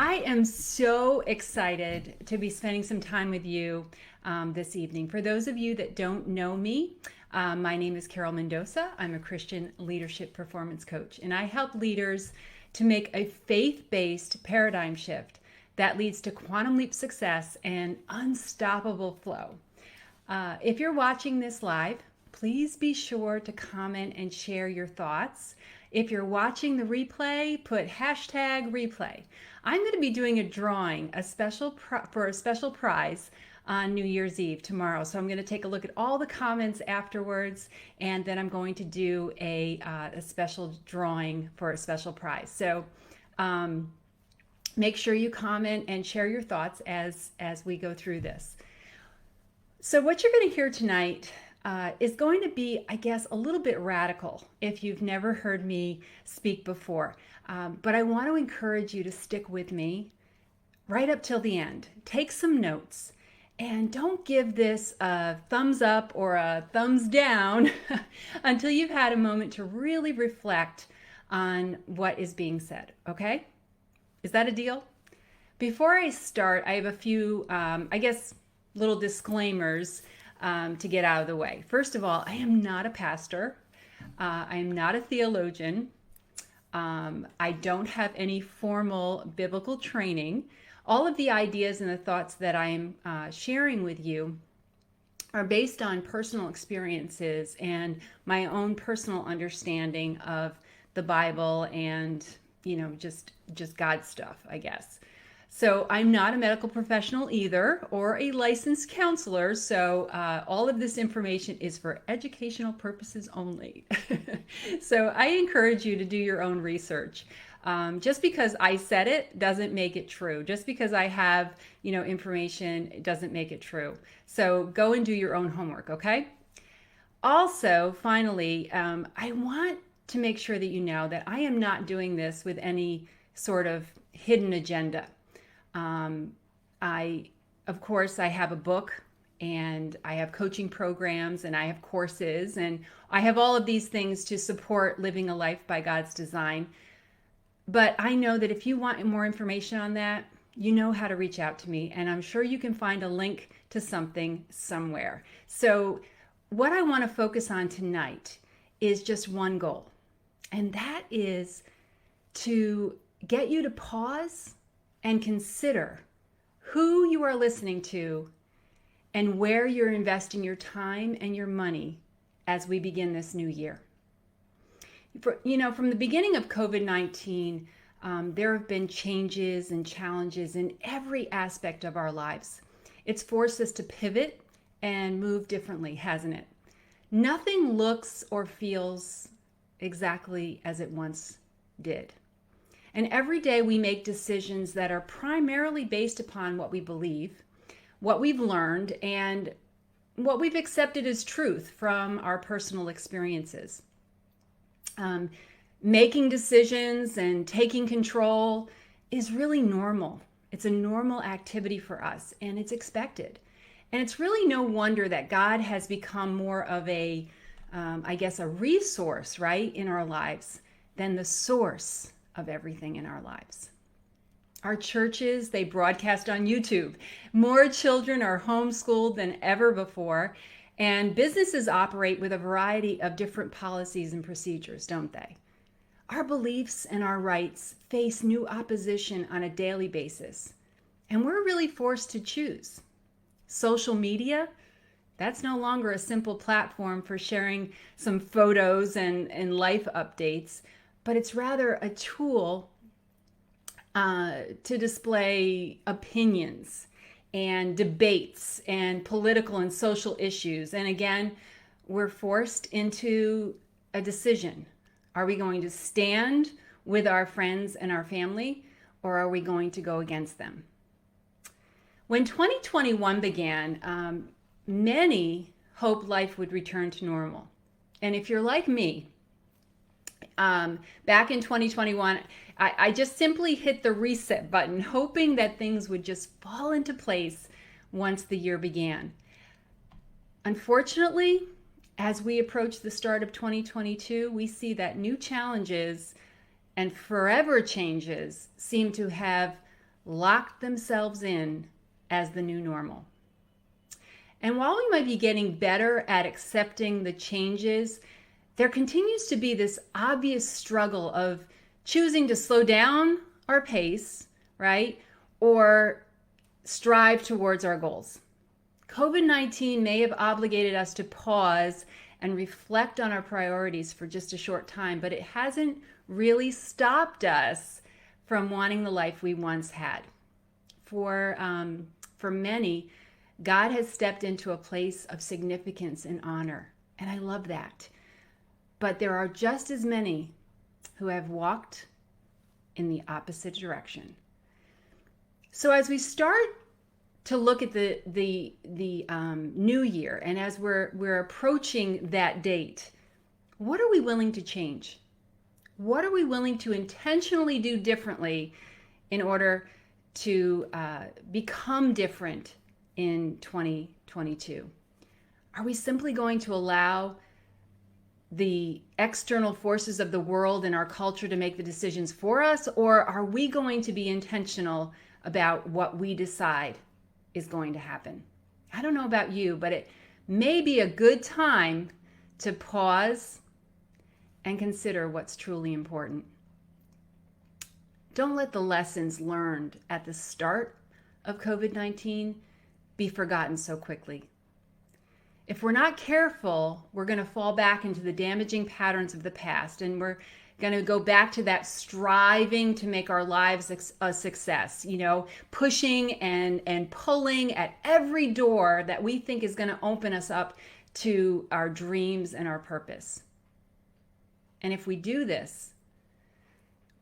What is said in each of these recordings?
I am so excited to be spending some time with you this evening. For those of you that don't know me, my name is Carol Mendoza. I'm a Christian leadership performance coach, and I help leaders to make a faith-based paradigm shift that leads to quantum leap success and unstoppable flow. If you're watching this live, please be sure to comment and share your thoughts. If you're watching the replay, put hashtag replay. I'm going to be doing a drawing, for a special prize on New Year's Eve tomorrow. So I'm going to take a look at all the comments afterwards, and then I'm going to do a special drawing for a special prize. So make sure you comment and share your thoughts as we go through this. So what you're going to hear tonight is going to be, I guess, a little bit radical if you've never heard me speak before. But I want to encourage you to stick with me right up till the end. Take some notes and don't give this a thumbs up or a thumbs down until you've had a moment to really reflect on what is being said. Okay? Is that a deal? Before I start, I have a few, little disclaimers to get out of the way. First of all, I am not a pastor. I am not a theologian. I don't have any formal biblical training. All of the ideas and the thoughts that I am sharing with you are based on personal experiences and my own personal understanding of the Bible and, just God stuff, I guess. So I'm not a medical professional either or a licensed counselor. So all of this information is for educational purposes only. So I encourage you to do your own research. Just because I said it doesn't make it true. Just because I have, information, it doesn't make it true. So go and do your own homework, okay? Also, finally, I want to make sure that you know that I am not doing this with any sort of hidden agenda. Of course, I have a book and I have coaching programs and I have courses and I have all of these things to support living a life by God's design. But I know that if you want more information on that, you know how to reach out to me, and I'm sure you can find a link to something somewhere. So what I want to focus on tonight is just one goal, and that is to get you to pause and consider who you are listening to and where you're investing your time and your money as we begin this new year. From the beginning of COVID-19, there have been changes and challenges in every aspect of our lives. It's forced us to pivot and move differently, hasn't it? Nothing looks or feels exactly as it once did. And every day we make decisions that are primarily based upon what we believe, what we've learned, and what we've accepted as truth from our personal experiences. Making decisions and taking control is really normal. It's a normal activity for us, and it's expected. And it's really no wonder that God has become more of a resource, right, in our lives than the source of everything in our lives. Our churches, they broadcast on YouTube. More children are homeschooled than ever before, and businesses operate with a variety of different policies and procedures, don't they? Our beliefs and our rights face new opposition on a daily basis, and we're really forced to choose. Social media, that's no longer a simple platform for sharing some photos and life updates, but it's rather a tool to display opinions and debates and political and social issues. And again, we're forced into a decision. Are we going to stand with our friends and our family, or are we going to go against them? When 2021 began, many hoped life would return to normal. And if you're like me, back in 2021, I just simply hit the reset button, hoping that things would just fall into place once the year began. Unfortunately, as we approach the start of 2022, we see that new challenges and forever changes seem to have locked themselves in as the new normal. And while we might be getting better at accepting the changes, there continues to be this obvious struggle of choosing to slow down our pace, right? Or strive towards our goals. COVID-19 may have obligated us to pause and reflect on our priorities for just a short time, but it hasn't really stopped us from wanting the life we once had. For many, God has stepped into a place of significance and honor, and I love that. But there are just as many who have walked in the opposite direction. So as we start to look at the new year, and as we're approaching that date, what are we willing to change? What are we willing to intentionally do differently in order to become different in 2022? Are we simply going to allow the external forces of the world and our culture to make the decisions for us, or are we going to be intentional about what we decide is going to happen? I don't know about you, but it may be a good time to pause and consider what's truly important. Don't let the lessons learned at the start of COVID-19 be forgotten so quickly. If we're not careful, we're going to fall back into the damaging patterns of the past, and we're going to go back to that striving to make our lives a success, pushing and pulling at every door that we think is going to open us up to our dreams and our purpose. And if we do this,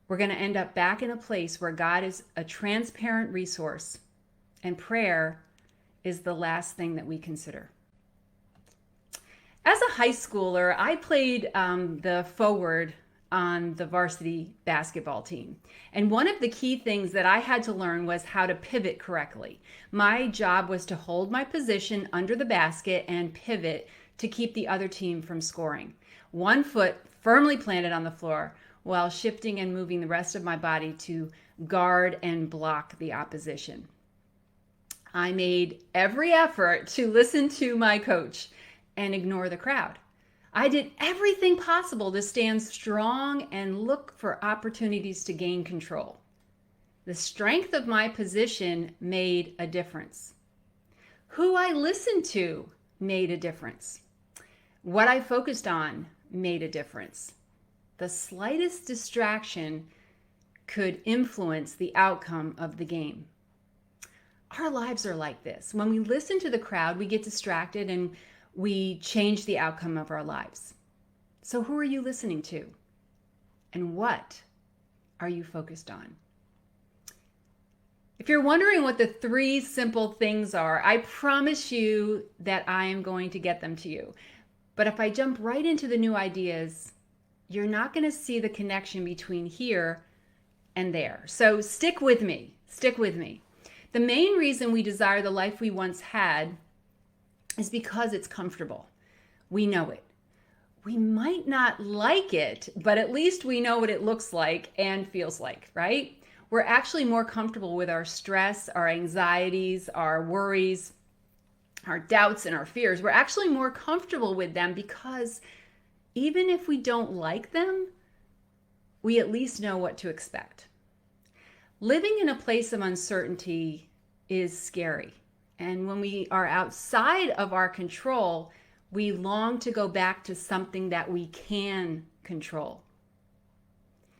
we're going to end up back in a place where God is a transparent resource and prayer is the last thing that we consider. As a high schooler, I played the forward on the varsity basketball team. And one of the key things that I had to learn was how to pivot correctly. My job was to hold my position under the basket and pivot to keep the other team from scoring. One foot firmly planted on the floor while shifting and moving the rest of my body to guard and block the opposition. I made every effort to listen to my coach and ignore the crowd. I did everything possible to stand strong and look for opportunities to gain control. The strength of my position made a difference. Who I listened to made a difference. What I focused on made a difference. The slightest distraction could influence the outcome of the game. Our lives are like this. When we listen to the crowd, we get distracted and we change the outcome of our lives. So who are you listening to? And what are you focused on? If you're wondering what the 3 simple things are, I promise you that I am going to get them to you. But if I jump right into the new ideas, you're not going to see the connection between here and there. So stick with me. Stick with me. The main reason we desire the life we once had is because it's comfortable. We know it. We might not like it, but at least we know what it looks like and feels like, right? We're actually more comfortable with our stress, our anxieties, our worries, our doubts, and our fears. We're actually more comfortable with them because even if we don't like them, we at least know what to expect. Living in a place of uncertainty is scary. And when we are outside of our control, we long to go back to something that we can control.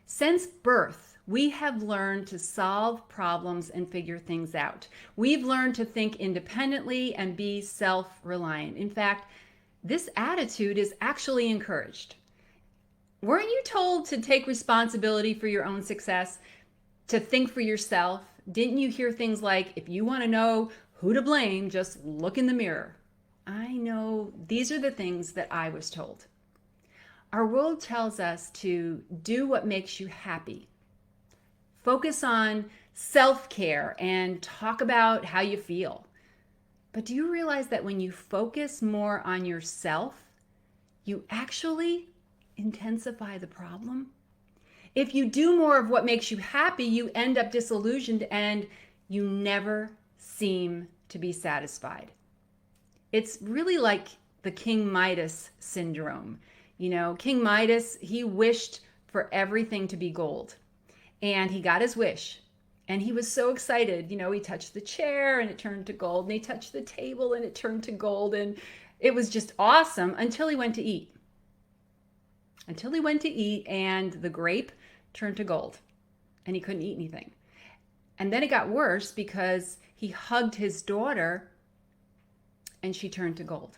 Since birth, we have learned to solve problems and figure things out. We've learned to think independently and be self-reliant. In fact, this attitude is actually encouraged. Weren't you told to take responsibility for your own success, to think for yourself? Didn't you hear things like, if you want to know who to blame, just look in the mirror? I know these are the things that I was told. Our world tells us to do what makes you happy. Focus on self-care and talk about how you feel. But do you realize that when you focus more on yourself, you actually intensify the problem? If you do more of what makes you happy, you end up disillusioned and you never seem to be satisfied. It's really like the King Midas syndrome. You know, King Midas, he wished for everything to be gold, and he got his wish. And he was so excited. You know, he touched the chair and it turned to gold, and he touched the table and it turned to gold. And it was just awesome until he went to eat. Until he went to eat, and the grape turned to gold, and he couldn't eat anything. And then it got worse because he hugged his daughter and she turned to gold.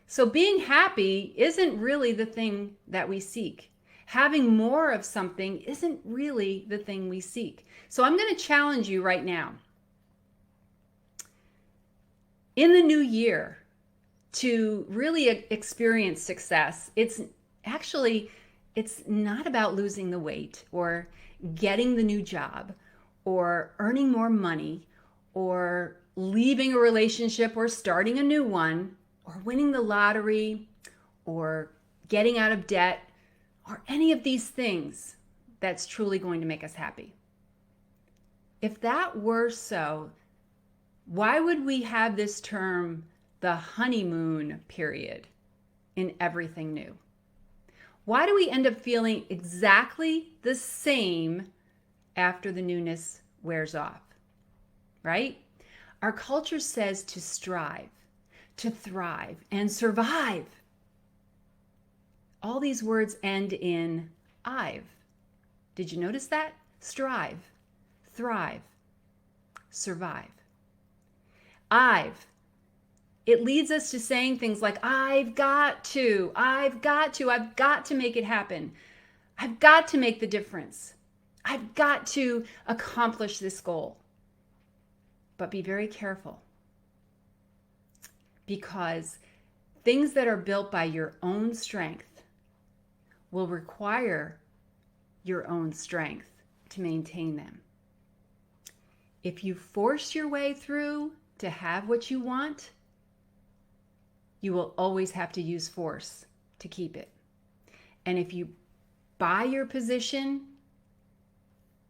So being happy isn't really the thing that we seek. Having more of something isn't really the thing we seek. So I'm going to challenge you right now, in the new year, to really experience success. It's not about losing the weight or getting the new job or earning more money or leaving a relationship or starting a new one or winning the lottery or getting out of debt or any of these things that's truly going to make us happy. If that were so, why would we have this term, the honeymoon period, in everything new? Why do we end up feeling exactly the same after the newness wears off? Right? Our culture says to strive, to thrive, and survive. All these words end in "ive." Did you notice that? Strive, thrive, survive. "I've." It leads us to saying things like, I've got to make it happen. I've got to make the difference. I've got to accomplish this goal. But be very careful, because things that are built by your own strength will require your own strength to maintain them. If you force your way through to have what you want, you will always have to use force to keep it. And if you buy your position,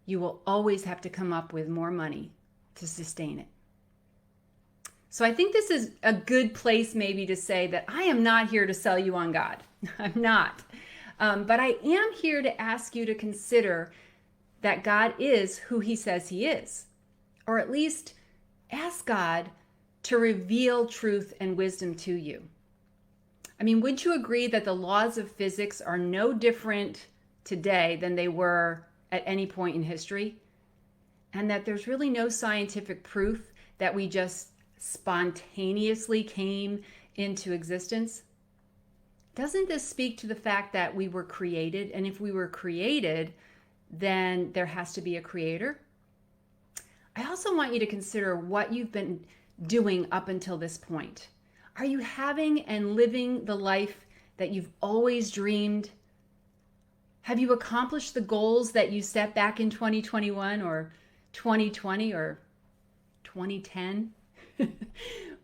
you will always have to come up with more money to sustain it. So I think this is a good place maybe to say that I am not here to sell you on God. I'm not. But I am here to ask you to consider that God is who he says he is. Or at least ask God to reveal truth and wisdom to you. I mean, would you agree that the laws of physics are no different today than they were at any point in history? And that there's really no scientific proof that we just spontaneously came into existence? Doesn't this speak to the fact that we were created? And if we were created, then there has to be a creator? I also want you to consider what you've been doing up until this point. Are you having and living the life that you've always dreamed? Have you accomplished the goals that you set back in 2021 or 2020 or 2010?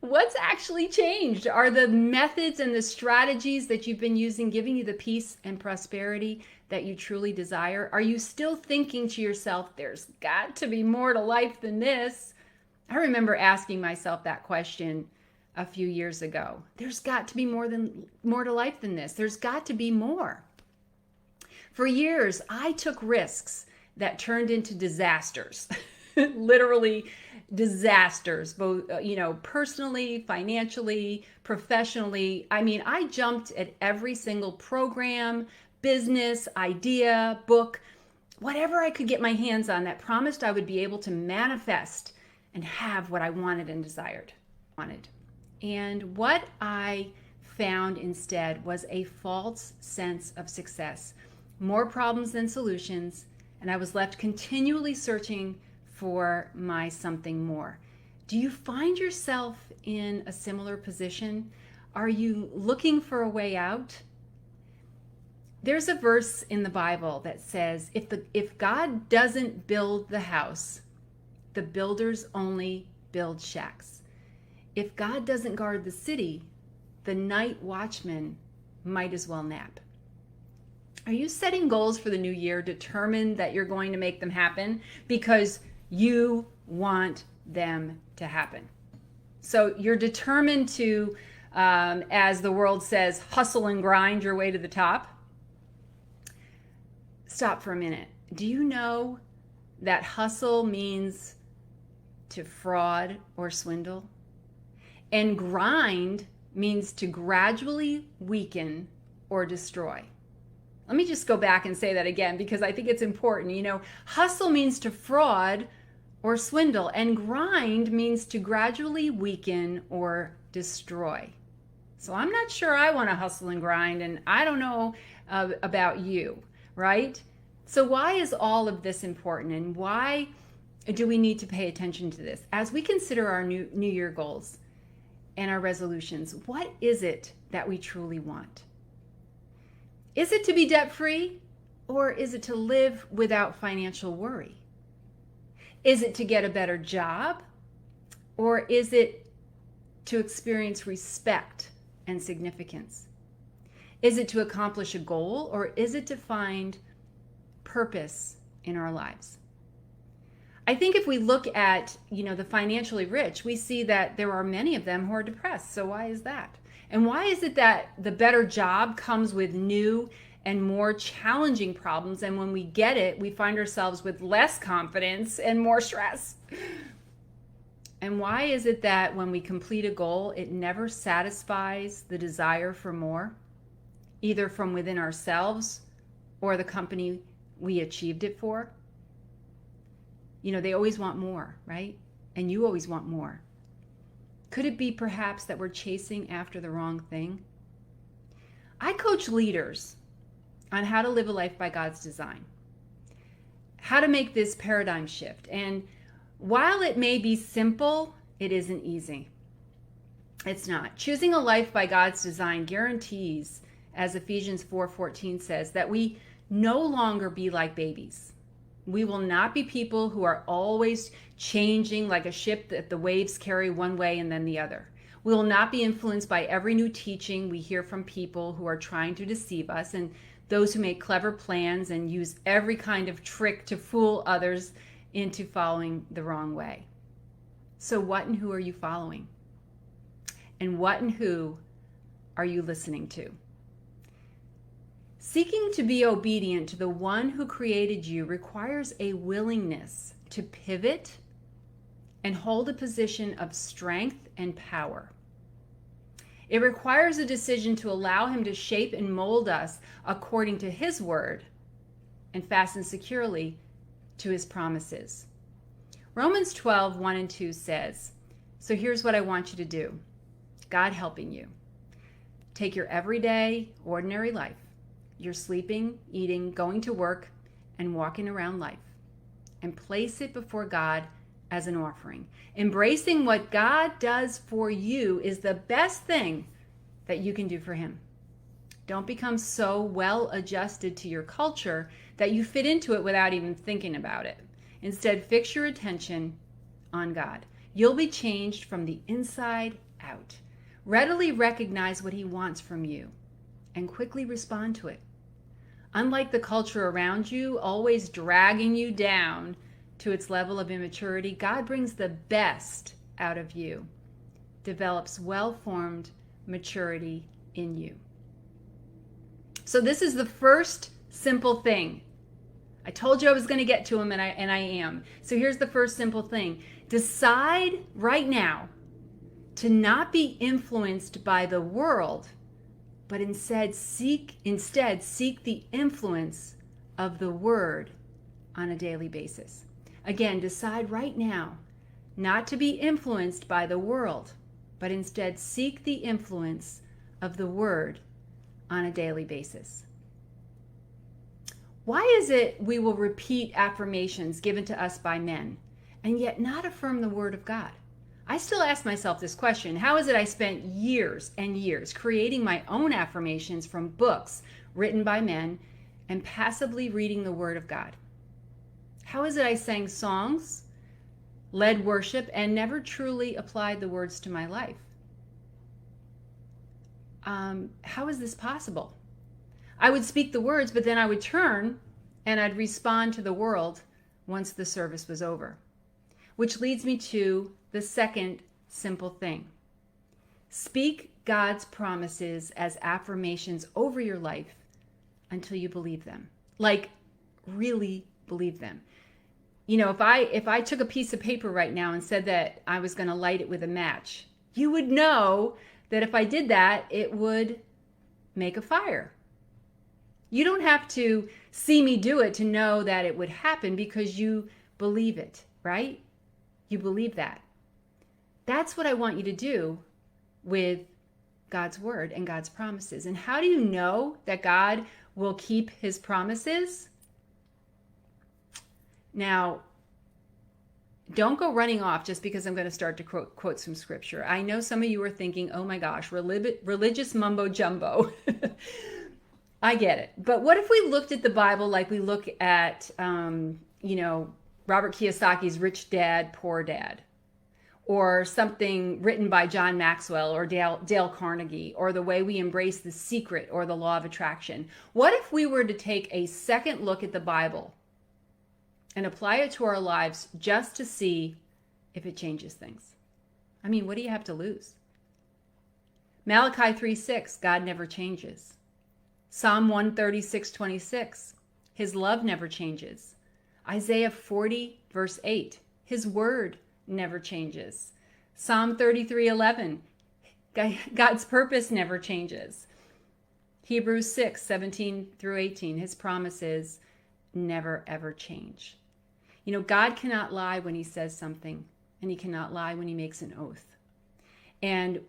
What's actually changed? Are the methods and the strategies that you've been using giving you the peace and prosperity that you truly desire? Are you still thinking to yourself, there's got to be more to life than this? I remember asking myself that question a few years ago. There's got to be more to life than this. There's got to be more. For years, I took risks that turned into disasters, literally disasters, both, personally, financially, professionally. I mean, I jumped at every single program, business, idea, book, whatever I could get my hands on that promised I would be able to manifest and have what I wanted and desired. And what I found instead was a false sense of success, more problems than solutions, and I was left continually searching for my something more. Do you find yourself in a similar position? Are you looking for a way out? There's a verse in the Bible that says, if God doesn't build the house, the builders only build shacks. If God doesn't guard the city, the night watchman might as well nap. Are you setting goals for the new year, determined that you're going to make them happen because you want them to happen? So you're determined to, as the world says, hustle and grind your way to the top. Stop for a minute. Do you know that hustle means to fraud or swindle? And grind means to gradually weaken or destroy. Let me just go back and say that again because I think it's important. You know, hustle means to fraud or swindle, and grind means to gradually weaken or destroy. So I'm not sure I want to hustle and grind, and I don't know about you, right? So why is all of this important, and why do we need to pay attention to this? As we consider our new year goals and our resolutions, what is it that we truly want? Is it to be debt-free, or is it to live without financial worry? Is it to get a better job, or is it to experience respect and significance? Is it to accomplish a goal, or is it to find purpose in our lives? I think if we look at, the financially rich, we see that there are many of them who are depressed. So why is that? And why is it that the better job comes with new and more challenging problems, and when we get it, we find ourselves with less confidence and more stress? And why is it that when we complete a goal, it never satisfies the desire for more, either from within ourselves or the company we achieved it for? They always want more, right? And you always want more. Could it be perhaps that we're chasing after the wrong thing? I coach leaders on how to live a life by God's design, how to make this paradigm shift. And while it may be simple, it isn't easy. It's not. Choosing a life by God's design guarantees, as Ephesians 4:14 says, that we no longer be like babies. We will not be people who are always changing like a ship that the waves carry one way and then the other. We will not be influenced by every new teaching we hear from people who are trying to deceive us, and those who make clever plans and use every kind of trick to fool others into following the wrong way. So what and who are you following? And what and who are you listening to? Seeking to be obedient to the one who created you requires a willingness to pivot and hold a position of strength and power. It requires a decision to allow him to shape and mold us according to his word and fasten securely to his promises. Romans 12:1-2 says, so here's what I want you to do. God helping you. Take your everyday, ordinary life. You're sleeping, eating, going to work, and walking around life, and place it before God as an offering. Embracing what God does for you is the best thing that you can do for him. Don't become so well adjusted to your culture that you fit into it without even thinking about it. Instead, fix your attention on God. You'll be changed from the inside out. Readily recognize what he wants from you and quickly respond to it. Unlike the culture around you, always dragging you down to its level of immaturity, God brings the best out of you, develops well-formed maturity in you. So this is the first simple thing. I told you I was going to get to him, and I am. So here's the first simple thing. Decide right now to not be influenced by the world, but instead seek the influence of the word on a daily basis. Again, decide right now not to be influenced by the world, but instead seek the influence of the word on a daily basis. Why is it we will repeat affirmations given to us by men and yet not affirm the word of God? I still ask myself this question. How is it I spent years and years creating my own affirmations from books written by men and passively reading the word of God? How is it I sang songs, led worship, and never truly applied the words to my life? How is this possible? I would speak the words, but then I would turn and I'd respond to the world once the service was over. Which leads me to the second simple thing. Speak God's promises as affirmations over your life until you believe them. Like, really believe them. You know, if I took a piece of paper right now and said that I was going to light it with a match, you would know that if I did that, it would make a fire. You don't have to see me do it to know that it would happen because you believe it, right? You believe that. That's what I want you to do with God's word and God's promises. And how do you know that God will keep his promises? Now, don't go running off just because I'm going to start to quote some scripture. I know some of you are thinking, oh my gosh, religious mumbo jumbo. I get it. But what if we looked at the Bible like we look at, Robert Kiyosaki's Rich Dad, Poor Dad, or something written by John Maxwell or Dale Carnegie, or The Way We Embrace the Secret or The Law of Attraction? What if we were to take a second look at the Bible and apply it to our lives just to see if it changes things? I mean, what do you have to lose? Malachi 3:6, God never changes. Psalm 136:26, his love never changes. Isaiah 40, verse 8, his word never changes. Psalm 33:11, God's purpose never changes. Hebrews 6:17 through 18, his promises never ever change. You know, God cannot lie when he says something, and he cannot lie when he makes an oath. And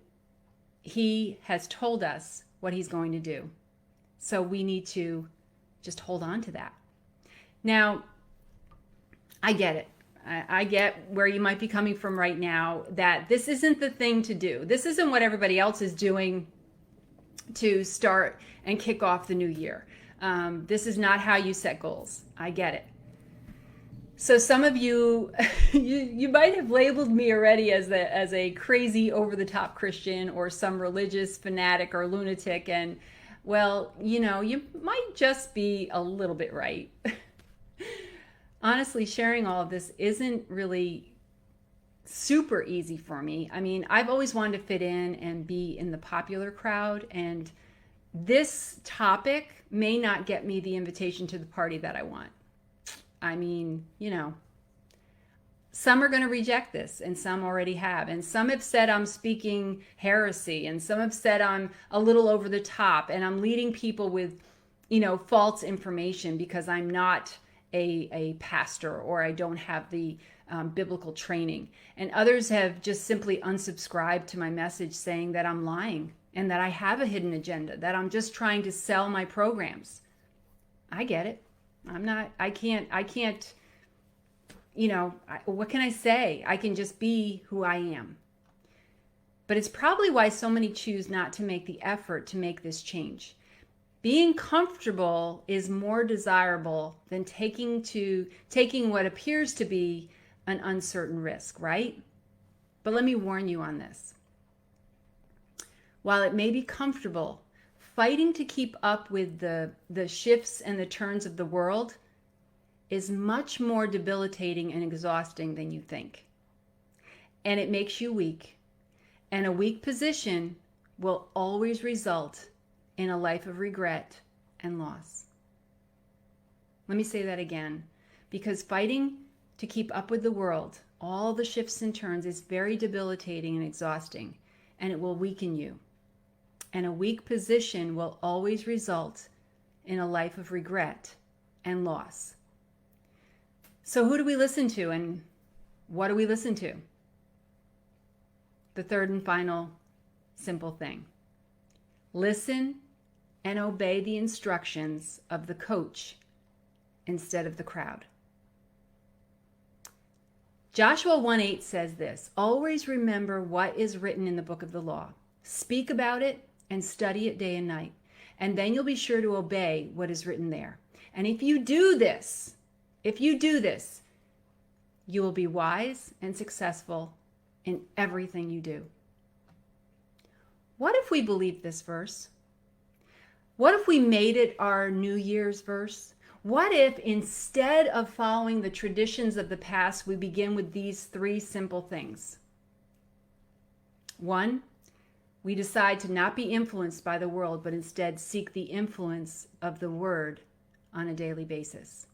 he has told us what he's going to do. So we need to just hold on to that. Now, I get it. I get where you might be coming from right now, that this isn't the thing to do. This isn't what everybody else is doing to start and kick off the new year. This is not how you set goals. I get it. So some of you, you might have labeled me already as a crazy over-the-top Christian or some religious fanatic or lunatic. And well, you know, you might just be a little bit right. Honestly, sharing all of this isn't really super easy for me. I mean, I've always wanted to fit in and be in the popular crowd, and this topic may not get me the invitation to the party that I want. I mean, you know, some are going to reject this, and some already have. And some have said I'm speaking heresy, and some have said I'm a little over the top, and I'm leading people with, you know, false information because I'm not a pastor, or I don't have the biblical training. And others have just simply unsubscribed to my message, saying that I'm lying and that I have a hidden agenda, that I'm just trying to sell my programs. I get it. I can't, you know, what can I say? I can just be who I am. But it's probably why so many choose not to make the effort to make this change. Being comfortable is more desirable than taking what appears to be an uncertain risk, right? But let me warn you on this. While it may be comfortable, fighting to keep up with the shifts and the turns of the world is much more debilitating and exhausting than you think. And it makes you weak. And a weak position will always result in a life of regret and loss. Let me say that again, because fighting to keep up with the world, all the shifts and turns, is very debilitating and exhausting, and it will weaken you. And a weak position will always result in a life of regret and loss. So who do we listen to, and what do we listen to? The third and final simple thing. Listen and obey the instructions of the coach instead of the crowd. Joshua 1:8 says this: always remember what is written in the book of the law. Speak about it and study it day and night, and then you'll be sure to obey what is written there. And if you do this, you will be wise and successful in everything you do. What if we believed this verse? What if we made it our New Year's verse? What if instead of following the traditions of the past, we begin with these three simple things? One, we decide to not be influenced by the world, but instead seek the influence of the Word on a daily basis.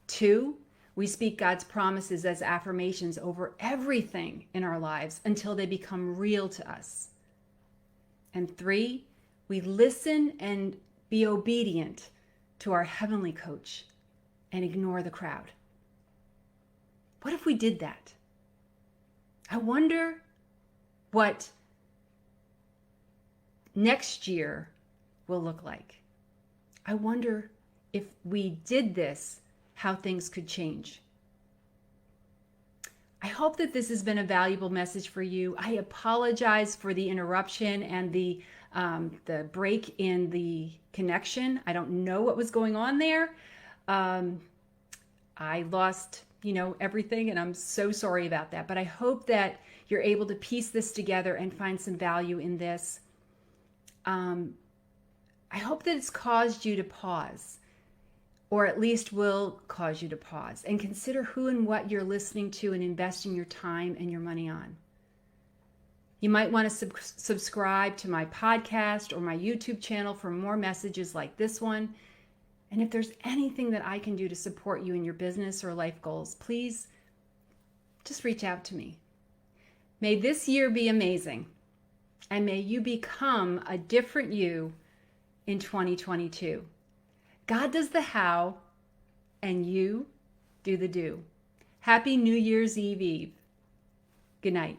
Two, we speak God's promises as affirmations over everything in our lives until they become real to us. And three, we listen and be obedient to our heavenly coach and ignore the crowd. What if we did that? I wonder what next year will look like. I wonder if we did this, how things could change. I hope that this has been a valuable message for you. I apologize for the interruption and the break in the connection. I don't know what was going on there. I lost, everything, and I'm so sorry about that. But I hope that you're able to piece this together and find some value in this. I hope that it's caused you to pause, or at least will cause you to pause and consider who and what you're listening to and investing your time and your money on. You might want to subscribe to my podcast or my YouTube channel for more messages like this one. And if there's anything that I can do to support you in your business or life goals, please just reach out to me. May this year be amazing, and may you become a different you in 2022. God does the how, and you do the do. Happy New Year's Eve. Good night.